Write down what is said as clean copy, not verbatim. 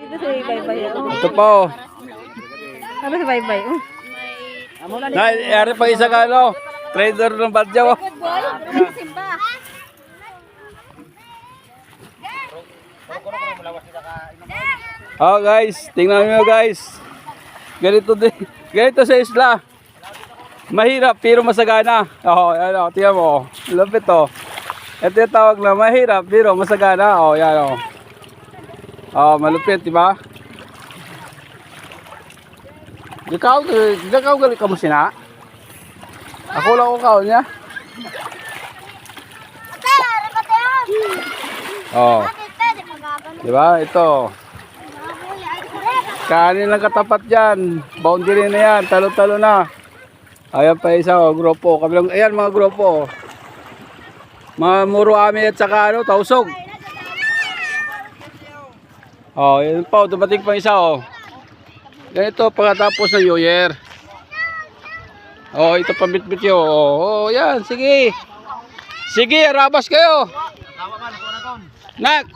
Ito si Baybay. Ito po. Ano si Baybay? Nayari pa isa ka, no? Trader ng Badyaw. Oh guys, tingnan niyo guys. Ganito din. Ganito sa isla. Mahirap pero masagana. Oh, ano, tingnan mo. Lupit to. Ito yung tawag na mahirap pero masagana. Oh, yan oh. Oh, malupit, di ba? Ikaw gali ka mo sina? Ako lang ko kaon niya. Oh. Di ba? Ito. Kanin lang katapat dyan. Boundary na yan. Talo-talo na. Ayan pa isa. Oh, grupo. Kabilang, ayan mga grupo. Mga muro ami at saka ano, tausog. Oh, yan pa. Dumating pa isa. Oh. Ganito pagkatapos ng New Year. Oh, ito pambit-bit yun. Oh, yan. Sige. Sige, arabas kayo. Nak.